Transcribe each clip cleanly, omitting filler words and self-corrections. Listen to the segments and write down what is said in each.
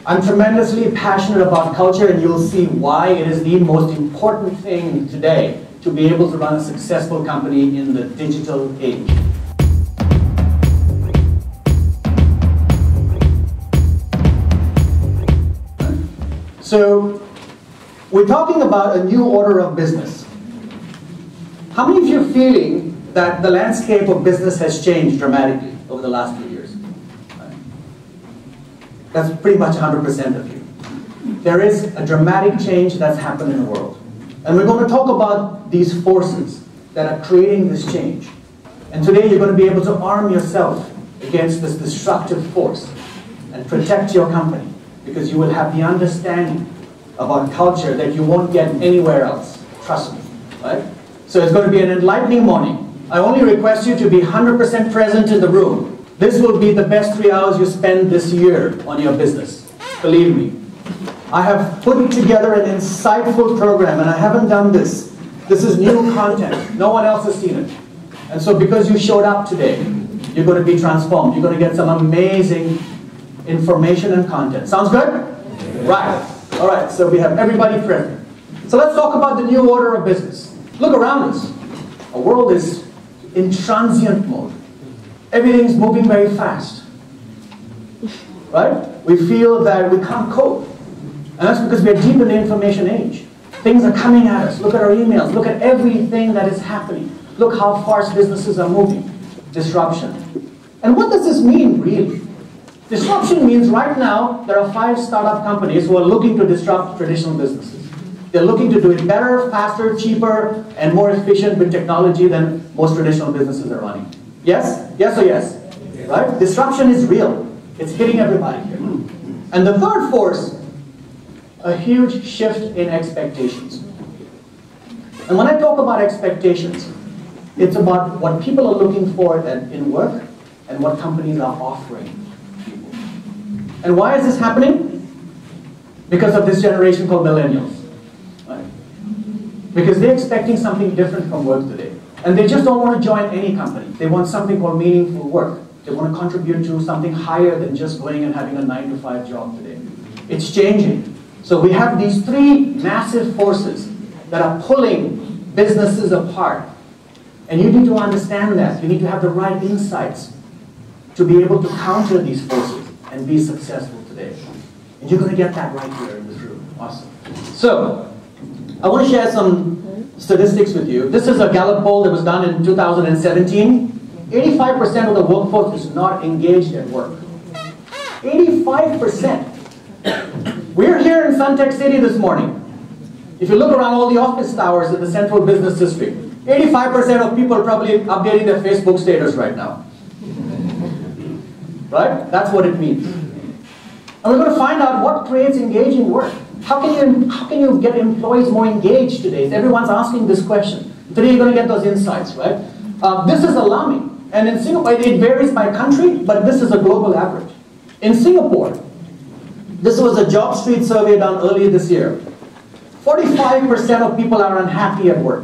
I'm tremendously passionate about culture, and you'll see why it is the most important thing today to be able to run a successful company in the digital age. So, we're talking about a new order of business. How many of you are feeling that the landscape of business has changed dramatically over the last few years? That's pretty much 100% of you. There is a dramatic change that's happened in the world. And we're going to talk about these forces that are creating this change. And today you're going to be able to arm yourself against this destructive force and protect your company, because you will have the understanding about culture that you won't get anywhere else. Trust me. Right? So it's going to be an enlightening morning. I only request you to be 100% present in the room. This will be the best 3 hours you spend this year on your business. Believe me. I have put together an insightful program, and I haven't done this. This is new content. No one else has seen it. And so because you showed up today, you're going to be transformed. You're going to get some amazing information and content. Sounds good? Right. All right, so we have everybody present. So let's talk about the new order of business. Look around us. Our world is in transient mode. Everything's moving very fast. Right? We feel that we can't cope. And that's because we're deep in the information age. Things are coming at us. Look at our emails. Look at everything that is happening. Look how fast businesses are moving. Disruption. And what does this mean, really? Disruption means right now there are 5 startup companies who are looking to disrupt traditional businesses. They're looking to do it better, faster, cheaper, and more efficient with technology than most traditional businesses are running. Yes? Yes or yes? Right? Disruption is real. It's hitting everybody here. And the third force, a huge shift in expectations. And when I talk about expectations, it's about what people are looking for in work and what companies are offering people. And why is this happening? Because of this generation called millennials. Right? Because they're expecting something different from work today. And they just don't want to join any company. They want something called meaningful work. They want to contribute to something higher than just going and having a 9-to-5 job today. It's changing. So we have these 3 massive forces that are pulling businesses apart. And you need to understand that. You need to have the right insights to be able to counter these forces and be successful today. And you're going to get that right here in this room. Awesome. So, I want to share some statistics with you. This is a Gallup poll that was done in 2017. 85% of the workforce is not engaged at work. 85%. We're here in Suntec City this morning. If you look around all the office towers in the central business district, 85% of people are probably updating their Facebook status right now. Right? That's what it means. And we're going to find out what creates engaging work. How can you get employees more engaged today? Everyone's asking this question. Today you're going to get those insights, right? This is alarming. And in Singapore, it varies by country, but this is a global average. In Singapore, this was a Job Street survey done earlier this year. 45% of people are unhappy at work.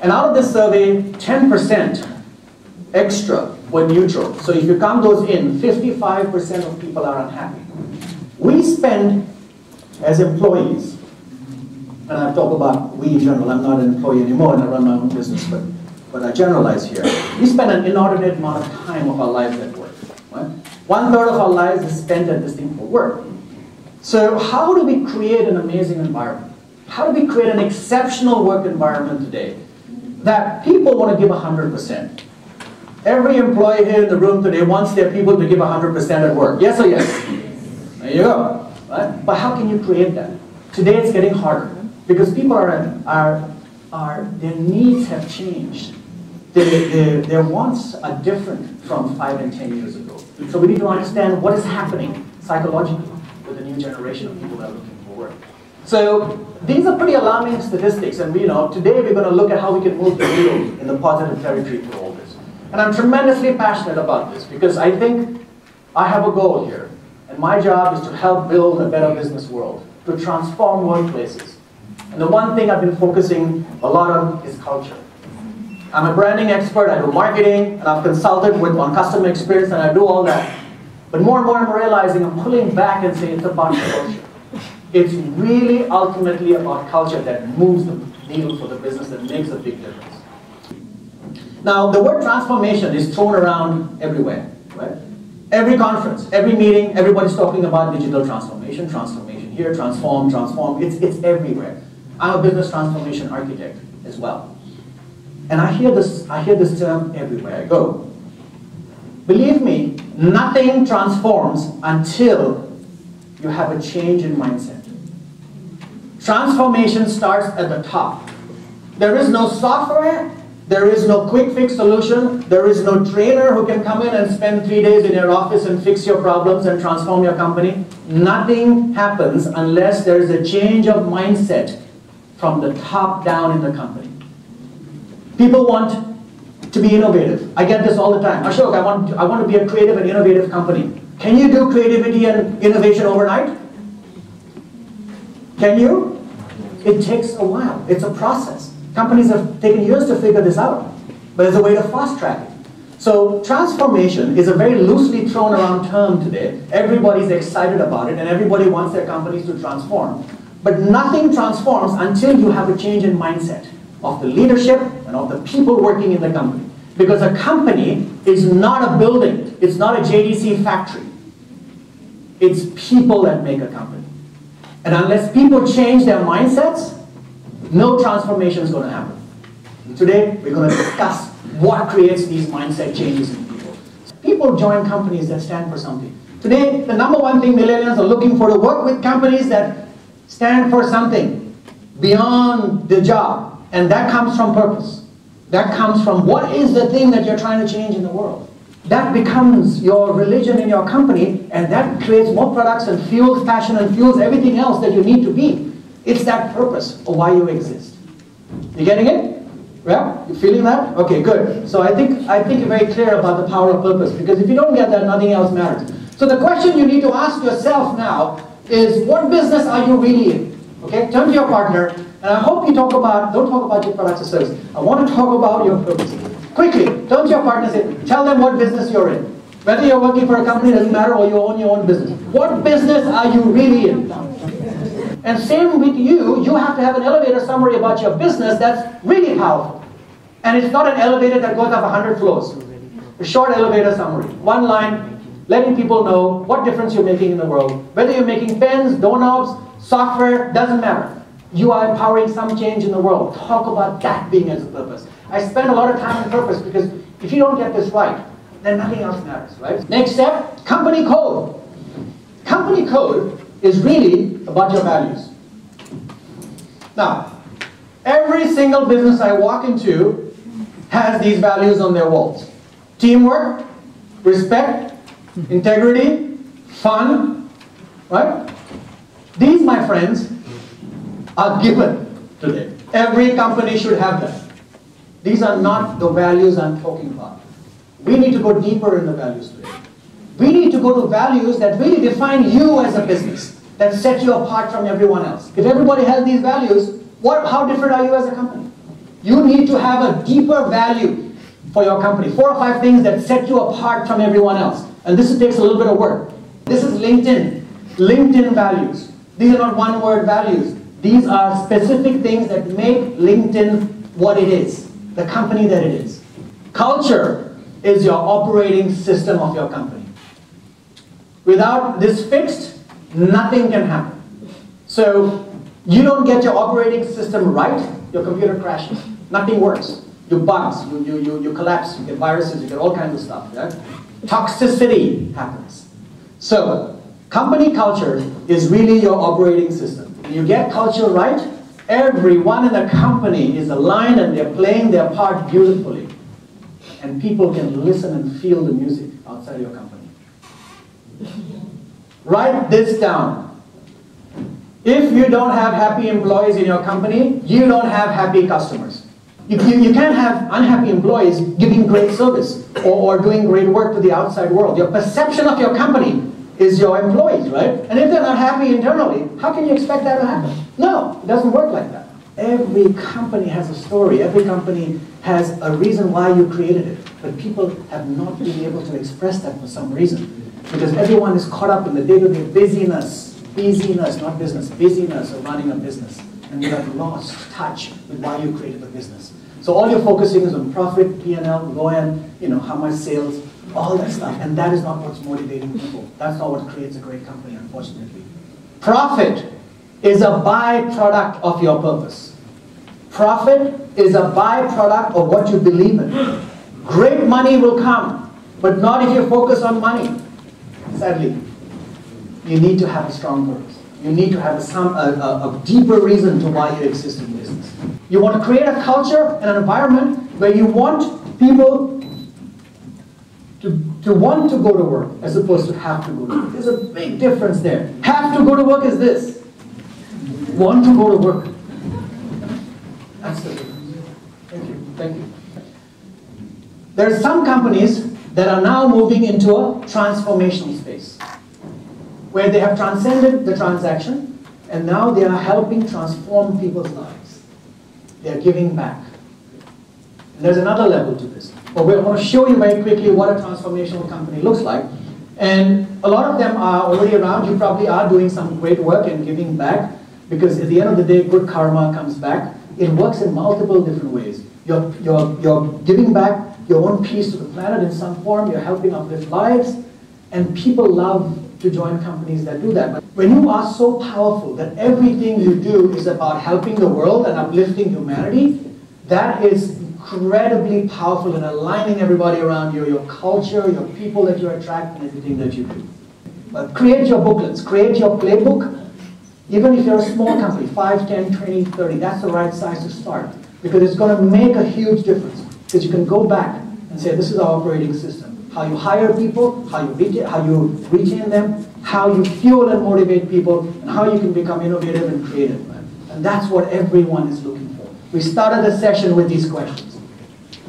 And out of this survey, 10% extra were neutral. So if you count those in, 55% of people are unhappy. We spend, as employees, and I talk about we in general, I'm not an employee anymore and I run my own business, but I generalize here. We spend an inordinate amount of time of our lives at work. Right? 1/3 of our lives is spent at this thing for work. So how do we create an amazing environment? How do we create an exceptional work environment today that people want to give 100%? Every employee here in the room today wants their people to give 100% at work. Yes or yes? There you go. Right? But how can you create that? Today it's getting harder because people their needs have changed. Their wants are different from 5 and 10 years ago. So we need to understand what is happening psychologically with the new generation of people that are looking for work. So these are pretty alarming statistics, and today we're going to look at how we can move the needle in the positive territory for all this. And I'm tremendously passionate about this because I think I have a goal here. And my job is to help build a better business world, to transform workplaces. And the one thing I've been focusing a lot on is culture. I'm a branding expert, I do marketing, and I've consulted on customer experience, and I do all that. But more and more I'm realizing I'm pulling back and saying it's about culture. It's really ultimately about culture that moves the needle for the business, that makes a big difference. Now, the word transformation is thrown around everywhere, right? Every conference, every meeting, everybody's talking about digital transformation, transformation here, transform, it's everywhere. I'm a business transformation architect as well. And I hear this term everywhere I go. Believe me, nothing transforms until you have a change in mindset. Transformation starts at the top. There is no software, there is no quick fix solution, there is no trainer who can come in and spend 3 days in your office and fix your problems and transform your company. Nothing happens unless there is a change of mindset from the top down in the company. People want to be innovative. I get this all the time. Ashok, I want to be a creative and innovative company. Can you do creativity and innovation overnight? Can you? It takes a while. It's a process. Companies have taken years to figure this out, but there's a way to fast track it. So transformation is a very loosely thrown around term today. Everybody's excited about it and everybody wants their companies to transform. But nothing transforms until you have a change in mindset of the leadership and of the people working in the company. Because a company is not a building. It's not a JDC factory. It's people that make a company. And unless people change their mindsets, no transformation is going to happen. And today, we're going to discuss what creates these mindset changes in people. People join companies that stand for something. Today, the number one thing millennials are looking for to work with companies that stand for something beyond the job. And that comes from purpose. That comes from what is the thing that you're trying to change in the world. That becomes your religion in your company, and that creates more products and fuels passion and fuels everything else that you need to be. It's that purpose of why you exist. You getting it? Yeah? You feeling that? Okay, good. So I think you're very clear about the power of purpose, because if you don't get that, nothing else matters. So the question you need to ask yourself now is, what business are you really in? Okay? Turn to your partner, and I hope you don't talk about your products or services. I want to talk about your purpose. Quickly, turn to your partner and say, tell them what business you're in. Whether you're working for a company, doesn't matter, or you own your own business. What business are you really in? And same with you, you have to have an elevator summary about your business that's really powerful. And it's not an elevator that goes up 100 floors. A short elevator summary. One line, letting people know what difference you're making in the world. Whether you're making pens, doorknobs, software, doesn't matter. You are empowering some change in the world. Talk about that being as a purpose. I spend a lot of time on purpose because if you don't get this right, then nothing else matters, right? Next step, company code. Company code is really about your values. Now, every single business I walk into has these values on their walls. Teamwork, respect, integrity, fun, right? These, my friends, are given today. Every company should have them. These are not the values I'm talking about. We need to go deeper in the values today. We need to go to values that really define you as a business, that set you apart from everyone else. If everybody has these values, how different are you as a company? You need to have a deeper value for your company. 4 or 5 things that set you apart from everyone else. And this takes a little bit of work. This is LinkedIn. LinkedIn values. These are not one-word values. These are specific things that make LinkedIn what it is, the company that it is. Culture is your operating system of your company. Without this fixed, nothing can happen. So you don't get your operating system right, your computer crashes. Nothing works. You bugs, you collapse, you get viruses, you get all kinds of stuff. Right? Toxicity happens. So company culture is really your operating system. When you get culture right, everyone in the company is aligned and they're playing their part beautifully. And people can listen and feel the music outside your company. Write this down. If you don't have happy employees in your company, you don't have happy customers. You can't have unhappy employees giving great service or doing great work to the outside world. Your perception of your company is your employees, right? And if they're not happy internally, how can you expect that to happen? No, it doesn't work like that. Every company has a story. Every company has a reason why you created it. But people have not been able to express that for some reason. Because everyone is caught up in the day-to-day busyness, not business, busyness of running a business. And you have lost touch with why you created the business. So all you're focusing is on profit, P&L, ROAN, how much sales, all that stuff. And that is not what's motivating people. That's not what creates a great company, unfortunately. Profit is a byproduct of your purpose. Profit is a byproduct of what you believe in. Great money will come, but not if you focus on money. Sadly, you need to have a strong purpose. You need to have a deeper reason to why you exist in business. You want to create a culture and an environment where you want people to want to go to work as opposed to have to go to work. There's a big difference there. Have to go to work is this. Want to go to work. That's the difference. Thank you. Thank you. There are some companies that are now moving into a transformational space, where they have transcended the transaction, and now they are helping transform people's lives. They are giving back. And there's another level to this. But I want to show you very quickly what a transformational company looks like. And a lot of them are already around. You probably are doing some great work and giving back, because at the end of the day, good karma comes back. It works in multiple different ways. You're giving back your own piece to the planet in some form. You're helping uplift lives. And people love to join companies that do that. But when you are so powerful that everything you do is about helping the world and uplifting humanity, that is incredibly powerful in aligning everybody around you, your culture, your people that you attract, and everything that you do. But create your booklets, create your playbook. Even if you're a small company, 5, 10, 20, 30, that's the right size to start. Because it's going to make a huge difference. Because you can go back and say, this is our operating system. How you hire people, how you retain them, how you fuel and motivate people, and how you can become innovative and creative. And that's what everyone is looking for. We started the session with these questions.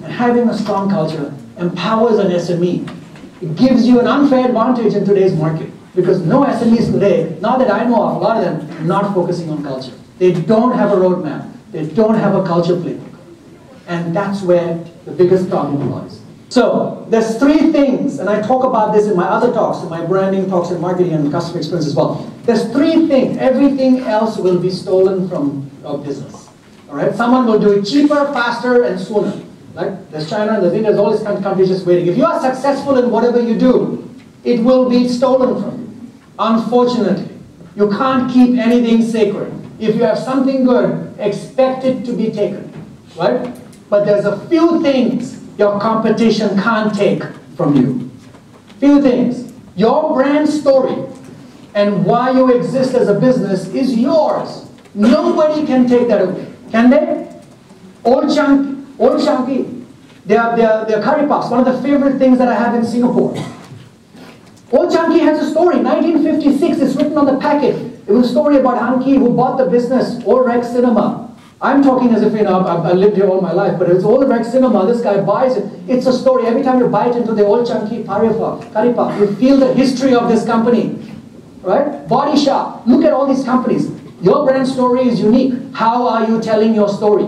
And having a strong culture empowers an SME. It gives you an unfair advantage in today's market. Because no SMEs today, not that I know of, a lot of them are not focusing on culture. They don't have a roadmap. They don't have a culture playbook. And that's where the biggest problem lies. So, there's 3 things, and I talk about this in my other talks, in my branding talks and marketing and customer experience as well. There's 3 things. Everything else will be stolen from your business. Alright? Someone will do it cheaper, faster, and sooner. Like, there's China, there's all these countries just waiting. If you are successful in whatever you do, it will be stolen from you. Unfortunately, you can't keep anything sacred. If you have something good, expect it to be taken. Right? But there's a few things your competition can't take from you. Few things. Your brand story and why you exist as a business is yours. Nobody can take that away. Can they? Old Chunky. They're curry puffs. One of the favorite things that I have in Singapore. Old Chunky has a story. 1956 is written on the packet. It was a story about Hanky who bought the business, Old Rex Cinema. I'm talking as if, I've lived here all my life, but it's Old Rex Cinema. This guy buys it. It's a story. Every time you bite into the Old Chunky curry puff, you feel the history of this company. Right? Body Shop. Look at all these companies. Your brand story is unique. How are you telling your story?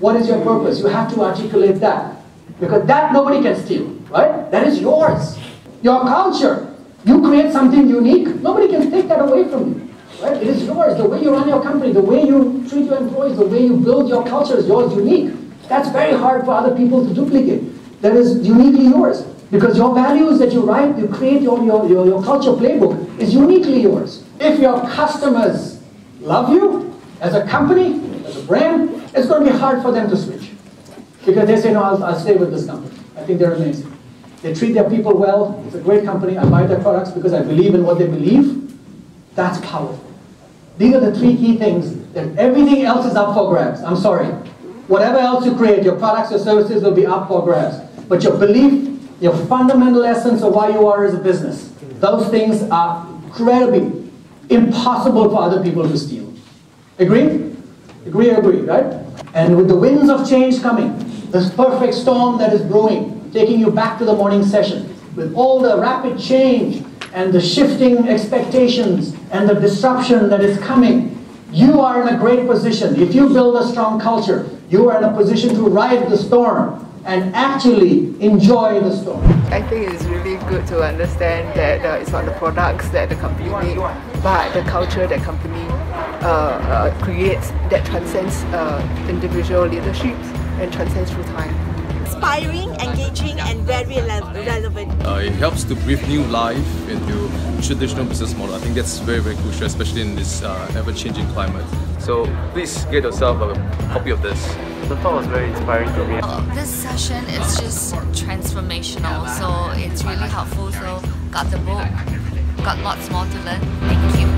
What is your purpose? You have to articulate that. Because that nobody can steal. Right? That is yours. Your culture. You create something unique. Nobody can take that away from you. Right? It is yours. The way you run your company, the way you treat your employees, the way you build your culture is yours, unique. That's very hard for other people to duplicate. That is uniquely yours. Because your values that you write, you create your culture playbook is uniquely yours. If your customers love you as a company, as a brand, it's going to be hard for them to switch. Because they say, no, I'll stay with this company. I think they're amazing. They treat their people well. It's a great company. I buy their products because I believe in what they believe. That's powerful. These are the 3 key things. That everything else is up for grabs. I'm sorry. Whatever else you create, your products or services will be up for grabs. But your belief, your fundamental essence of why you are as a business, those things are incredibly impossible for other people to steal. Agree? Agree, right? And with the winds of change coming, this perfect storm that is brewing, taking you back to the morning session, with all the rapid change and the shifting expectations and the disruption that is coming, you are in a great position. If you build a strong culture, you are in a position to ride the storm and actually enjoy the store. I think it's really good to understand that it's not the products that the company make, but the culture that company creates that transcends individual leadership and transcends through time. Inspiring, engaging, and very relevant. It helps to breathe new life into traditional business model. I think that's very, very crucial, especially in this ever-changing climate. So please get yourself a copy of this. The talk was very inspiring to me. This session is just transformational, so it's really helpful. So got the book, got lots more to learn. Thank you.